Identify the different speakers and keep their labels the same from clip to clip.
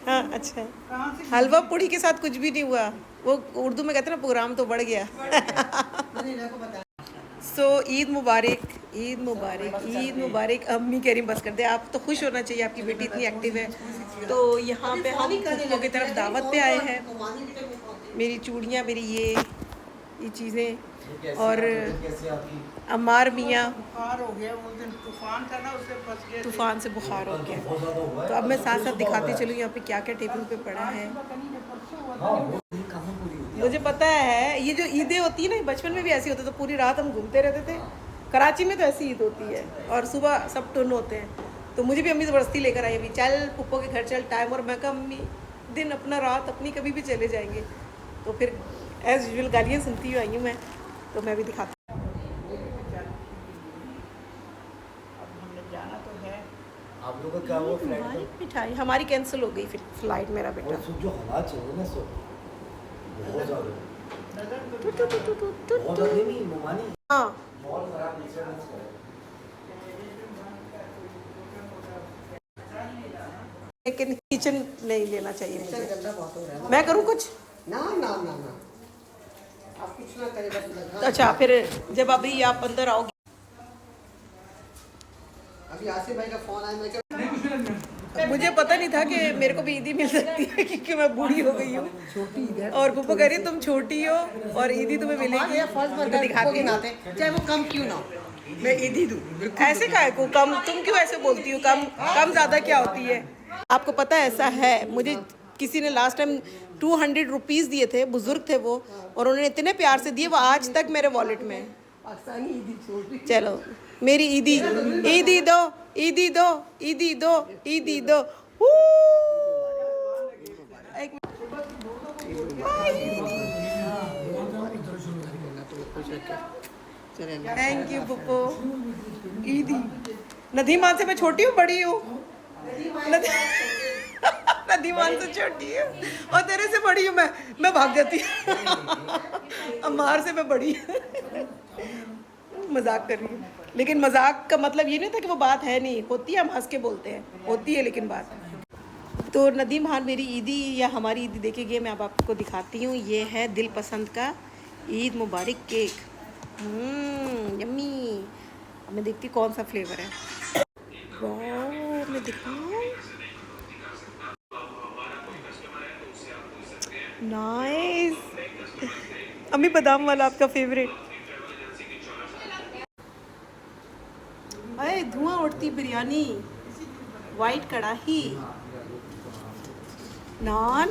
Speaker 1: हाँ अच्छा है। हलवा पूड़ी के साथ कुछ भी नहीं हुआ, वो उर्दू में कहते हैं ना प्रोग्राम तो बढ़ गया। सो ईद मुबारक, ईद मुबारक, ईद मुबारक। अम्मी कह रही बस कर दे, आप तो खुश होना चाहिए, आपकी बेटी इतनी एक्टिव है। तो यहाँ पे हम फूफो की तरफ दावत पे आए हैं। मेरी चूड़ियाँ, मेरी ये चीज़ें, और अम्मार मियाँ बुखार हो गया उस दिन, तूफान था ना, उससे फंस गए, तूफान से बुखार हो गया। तो अब मैं साथ साथ दिखाती चलूँ यहाँ पे क्या क्या टेबल पे पड़ा है। मुझे पता है, ये जो ईदें होती है ना, बचपन में भी ऐसी होती, तो पूरी रात हम घूमते रहते थे। कराची में तो ऐसी ईद होती है, और सुबह सब टुन होते हैं। तो मुझे भी अम्मी ज़बरदस्ती लेकर आई, अभी चल पुप्पो के घर चल टाइम, और मैं कहा अम्मी दिन अपना रात अपनी कभी भी चले जाएंगे। तो फिर एज़ यूजुअल गालियाँ सुनती हुई आई हूँ मैं, तो मैं भी दिखाती। जाना तो है। आप लोगों का क्या वो फ्लाइट मिठाई हमारी कैंसिल हो गई, फिर फ्लाइट मेरा बेटा। जो हालात चल रहे ना सो बहुत ज़्यादा हाँ, लेकिन किचन नहीं लेना चाहिए मुझे। मैं करूँ कुछ? ना ना ना ना, आप कुछ ना करें बस। अच्छा, फिर जब अभी आप अंदर आओगे, अभी आसिफ भाई का फोन आया, मैं मुझे पता नहीं था कि मेरे को भी ईदी मिल सकती है, क्योंकि मैं बूढ़ी हो गई हूँ। छोटी ईद है, और पुप्पो कह रही तुम छोटी हो और ईदी तुम्हें मिलेगी। दिखाती चाहे वो कम क्यों ना, मैं ईदी दूँ। ऐसे का है को कम, तुम क्यों ऐसे बोलती हो? कम कम ज़्यादा क्या होती है? आपको पता है ऐसा है, मुझे किसी ने लास्ट टाइम 200 रुपीज़ दिए थे, बुजुर्ग थे वो, और उन्होंने इतने प्यार से दिए, वो आज तक मेरे वॉलेट में है। चलो मेरी ईदी, ईदी दो, ईदी दो, ईदी दो, ईदी दो। Thank you पुप्पो। ईदी नदीमान से मैं छोटी हूँ बड़ी हूँ? नदीमान से छोटी हूँ, और तेरे से बड़ी हूँ मैं भाग जाती हूँ। अम्मार से मैं बड़ी मजाक कर रही हूँ, लेकिन मजाक का मतलब ये नहीं था कि वो बात है नहीं, होती है, हम हंस के बोलते हैं, होती है लेकिन बात। तो नदीम खान मेरी ईदी या हमारी ईदी देखेंगे, मैं अब आपको दिखाती हूँ। ये है दिल पसंद का ईद मुबारक केक, यम्मी। अब मैं देखती कौन सा फ्लेवर है। वाह, मैं दिखाऊँ, नाइस। अम्मी बादाम वाला आपका फेवरेट। अरे धुआं उठती बिरयानी, वाइट कढ़ाई, नान,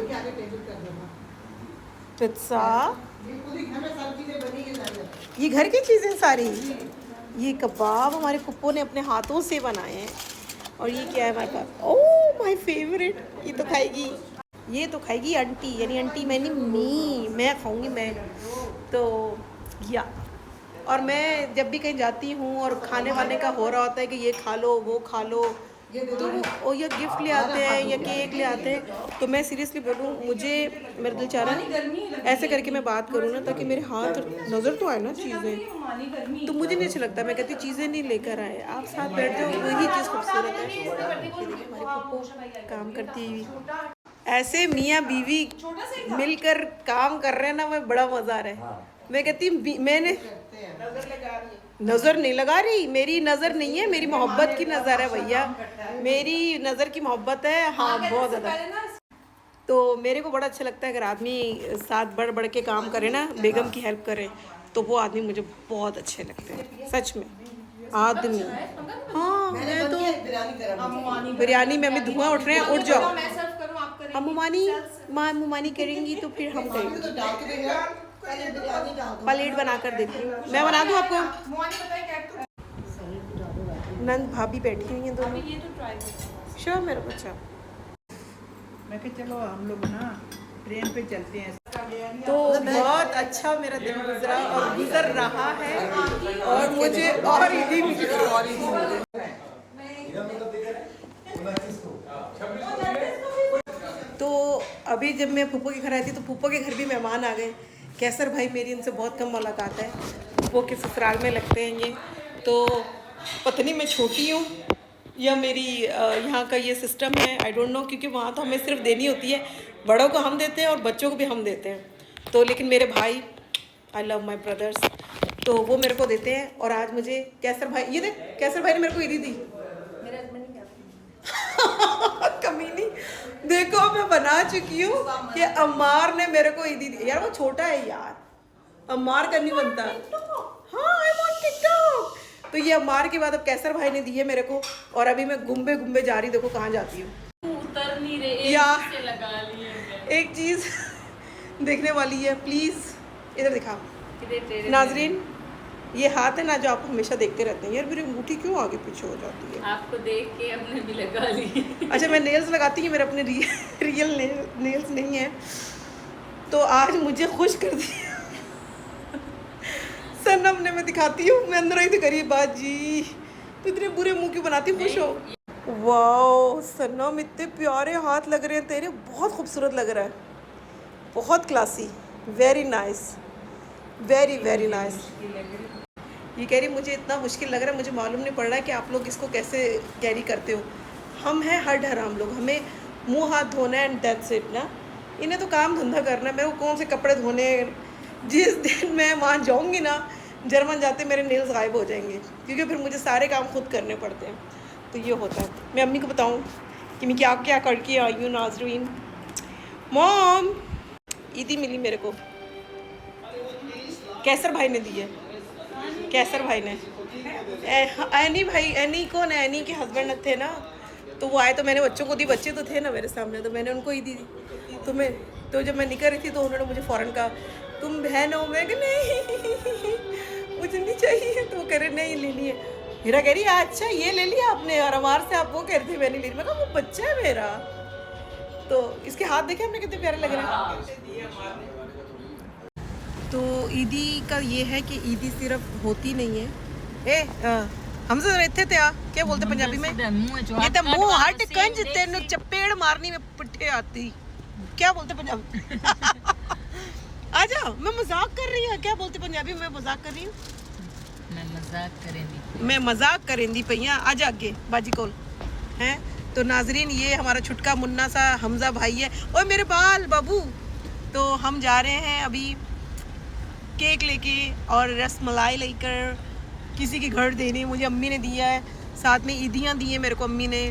Speaker 1: पिज्ज़ा, ये घर की चीज़ें सारी। ये कबाब हमारे पुप्पो ने अपने हाथों से बनाए हैं। और ये क्या है हमारे पास? ओह माय फेवरेट, ये तो खाएगी, ये तो खाएगी आंटी, यानी आंटी मैंने मैं खाऊंगी मैं तो। या और मैं जब भी कहीं जाती हूँ और खाने वाने का हो रहा होता है कि ये खा लो वो खा लो, तो वो या गिफ्ट ले आते हैं या केक ले आते हैं, तो मैं सीरियसली बोलूँ, मुझे मेरा दिल चाह रहा है ऐसे करके मैं बात करूँ ना, ताकि मेरे हाथ नज़र तो आए ना चीज़ें। तो मुझे नहीं अच्छा लगता, मैं कहती चीज़ें नहीं लेकर आए, आप साथ बैठ जाओ, वही चीज़ खूबसूरत है। हमारे पप्पू काम करती हुई, ऐसे मियाँ बीवी मिलकर काम कर रहे हैं ना, मैं बड़ा मज़ा आ रहा है। मैं कहती मैंने नज़र नहीं लगा रही, मेरी नज़र नहीं है, मेरी मोहब्बत की नज़र है भैया, मेरी नज़र की मोहब्बत है। हाँ बहुत ज़्यादा। तो मेरे को बड़ा अच्छा लगता है अगर आदमी साथ बढ़ बढ़ के काम करे ना, बेगम की हेल्प करे, तो वो आदमी मुझे बहुत अच्छे लगते हैं सच में। आदमी, हाँ मैं तो बिरयानी में अभी धुआं उठ रहे हैं, उठ जाओ। हम मुमानी करेंगी तो फिर हम करेंगे। प्लेट बना कर देती हूँ, मैं बना दूँ आपको। नंद भाभी बैठी हुई हैं दोनों। श्योर मेरा बच्चा। मैं कहा चलो हम लोग ना ट्रेन पे चलते हैं। तो बहुत अच्छा मेरा दिन गुजरा और गुजर रहा है, और मुझे और ईदी मिली। तो अभी जब मैं फूफो के घर आई थी, तो फूफो के घर भी मेहमान आ गए। कैसर भाई मेरी इनसे बहुत कम मुलाकात है, फूफो के ससुराल में लगते हैं ये। तो पत्नी मैं छोटी हूँ, या मेरी यहाँ का ये सिस्टम है, आई डोंट नो, क्योंकि वहाँ तो हमें सिर्फ देनी होती है, बड़ों को हम देते हैं और बच्चों को भी हम देते हैं। तो लेकिन मेरे भाई, आई लव माई ब्रदर्स, तो वो मेरे को देते हैं। और आज मुझे कैसर भाई, ये देख कैसर भाई ने मेरे को ईदी दी। कमीनी, देखो मैं बना चुकी हूँ कि अम्मार ने मेरे को ईदी दी। यार वो छोटा है यार, अम्मार का नहीं बनता। हाँ आई वांट टिकटॉक। तो ये अम्मार के बाद अब कैसर भाई ने दी है मेरे को, और अभी मैं घुम्बे घुम्बे जा रही, देखो कहाँ जाती हूँ।
Speaker 2: उतर नहीं रहे
Speaker 1: यार
Speaker 2: से लगा लिए
Speaker 1: एक चीज देखने वाली है, प्लीज इधर दिखा नाजरीन। ये हाथ है ना जो आप हमेशा देखते रहते हैं। यार मेरी अंगूठी क्यों आगे पीछे हो जाती है?
Speaker 2: आपको देख के हमने भी लगा ली।
Speaker 1: अच्छा मैं नेल्स लगाती हूँ, मेरे अपने रियल नेल्स नहीं है। तो आज मुझे खुश कर दिया सनम ने। मैं दिखाती हूँ, मैं अंदर आई तो करी बाजी, तो इतने बुरे मुंह क्यों बनाती, खुश हो। वाओ सनम, इतने प्यारे हाथ लग रहे हैं तेरे, बहुत खूबसूरत लग रहा है, बहुत classy, very nice, very very nice. ये कह रही मुझे इतना मुश्किल लग रहा है, मुझे मालूम नहीं पड़ रहा है कि आप लोग इसको कैसे कैरी करते हो। हम हैं हर हराम लोग, हमें मुंह हाथ धोना है एंड दैट्स इट ना। इन्हें तो काम धंधा करना है, मेरे को कौन से कपड़े धोने। जिस दिन मैं वहाँ जाऊँगी ना, जर्मन जाते मेरे नेल्स गायब हो जाएंगे, क्योंकि फिर मुझे सारे काम खुद करने पड़ते हैं। तो ये होता है। मैं अम्मी को बताऊँ कि मैं क्या क्या करके आई हूँ। नाजरीन मॉम, ईदी मिली मेरे को, कैसर भाई ने दी है, कैसर भाई ने। एनी भाई, एनी कौन है, एनी के हस्बैंड थे ना, तो वो आए तो मैंने बच्चों को दी, बच्चे तो थे ना मेरे सामने, तो मैंने उनको ही दी। तो जब मैं निकल रही थी तो उन्होंने मुझे फ़ौरन कहा तुम बहन हो। मैं कि नहीं मुझे नहीं चाहिए। तो वो कह रहे नहीं लेनी है। मेरा कह रही अच्छा ये ले लिया आपने, और हमारे से आप वो कह रहे थे मैंने ले ली। मैं कहा वो बच्चा है मेरा। तो इसके हाथ देखे हमने कितने प्यारे लग रहे हैं। तो ईदी का ये है कि ईदी सिर्फ होती नहीं है। हमसे रहते थे क्या बोलते पंजाबी में, ये तो मुंह हट कंज तेन चपेड़ मारनी में पुट्ठे आती, क्या बोलते पंजाबी। आ जाओ, मैं मजाक कर रही हूँ। क्या बोलते पंजाबी में, मजाक कर रही हूँ। मैं मजाक करेंदी पैया। आ जा आगे बाजी कोल हैं। तो नाजरीन ये हमारा छुटका मुन्ना सा हमजा भाई है। ओए मेरे बाल बाबू। तो हम जा रहे हैं अभी केक लेके और रस मलाई लेकर किसी के घर देने। मुझे अम्मी ने दिया है, साथ में ईदियाँ दी हैं मेरे को अम्मी ने।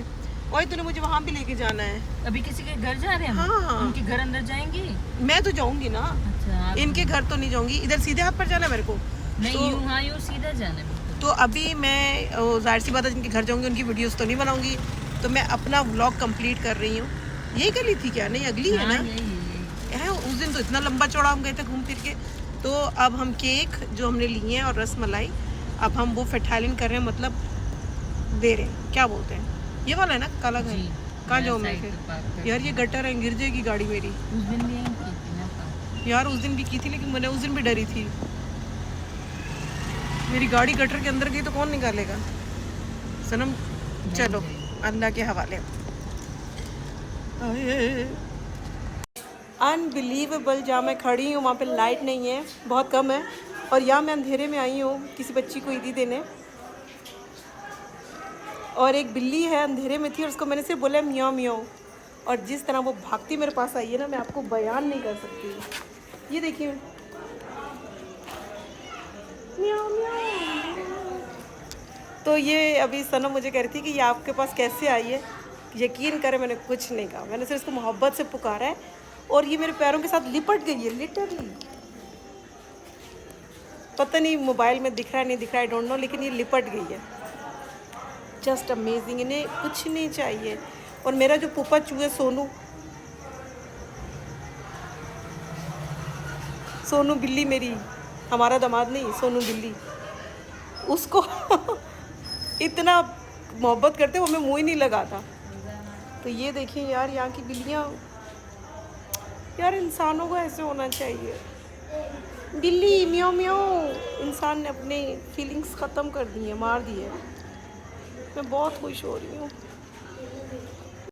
Speaker 1: और तूने मुझे वहाँ भी लेके जाना है।
Speaker 2: अभी किसी के घर जा रहे हैं?
Speaker 1: हाँ
Speaker 2: उनके घर अंदर जाएंगे?
Speaker 1: मैं तो जाऊँगी ना।
Speaker 2: अच्छा,
Speaker 1: इनके घर तो नहीं जाऊँगी, इधर सीधे हाथ पर जाना मेरे को।
Speaker 2: नहीं
Speaker 1: तो,
Speaker 2: यूँ हाँ यूँ सीधा जाना है।
Speaker 1: तो अभी मैं जाहिर सी बात है जिनके घर जाऊँगी उनकी वीडियोस तो नहीं बनाऊँगी। तो मैं अपना व्लॉग कंप्लीट कर रही हूँ। यही गली थी क्या? नहीं अगली है ना। यही उस दिन तो इतना लंबा चौड़ा हम गए थे घूम फिर के। तो अब हम केक जो हमने लिए हैं और रस मलाई, अब हम वो फैटालिन कर रहे हैं, मतलब दे रहे हैं। क्या बोलते हैं ये वाला है ना काला घर। कहाँ जाऊँ मैं फिर? यार ये गटर है, गिर जाएगी गाड़ी मेरी।
Speaker 2: उस दिन भी की थी ना
Speaker 1: यार उस दिन भी की थी, लेकिन मैंने उस दिन भी डरी थी। मेरी गाड़ी गटर के अंदर गई तो कौन निकालेगा सनम। चलो अल्लाह के हवाले। अनबिलीवेबल, जहाँ मैं खड़ी हूँ वहाँ पे लाइट नहीं है, बहुत कम है। और यहाँ मैं अंधेरे में आई हूँ किसी बच्ची को ईदी देने। और एक बिल्ली है अंधेरे में थी और उसको मैंने सिर्फ बोला म्याओ म्याओ, और जिस तरह वो भागती मेरे पास आई है ना, मैं आपको बयान नहीं कर सकती। ये देखिए म्याओ म्याओ। तो ये अभी सनम मुझे कह रही थी कि ये आपके पास कैसे आई है। यकीन करें मैंने कुछ नहीं कहा, मैंने सिर्फ इसको मोहब्बत से पुकारा है और ये मेरे पैरों के साथ लिपट गई है लिटरली। पता नहीं मोबाइल में दिख रहा है नहीं दिख रहा है, आई डोंट नो, लेकिन ये लिपट गई है। Just amazing. इन्हें कुछ नहीं चाहिए। और मेरा जो पुप्पा चूहे सोनू, सोनू बिल्ली मेरी, हमारा दामाद नहीं, सोनू बिल्ली, उसको इतना मोहब्बत करते वो हमें मुँह ही नहीं लगाता। तो ये देखिए यार यहाँ की बिल्लियाँ, यार इंसानों को ऐसे होना चाहिए। बिल्ली म्याओ म्याओ, इंसान ने अपने फीलिंग्स ख़त्म कर दी है, मार दी है। मैं बहुत खुश हो रही हूँ।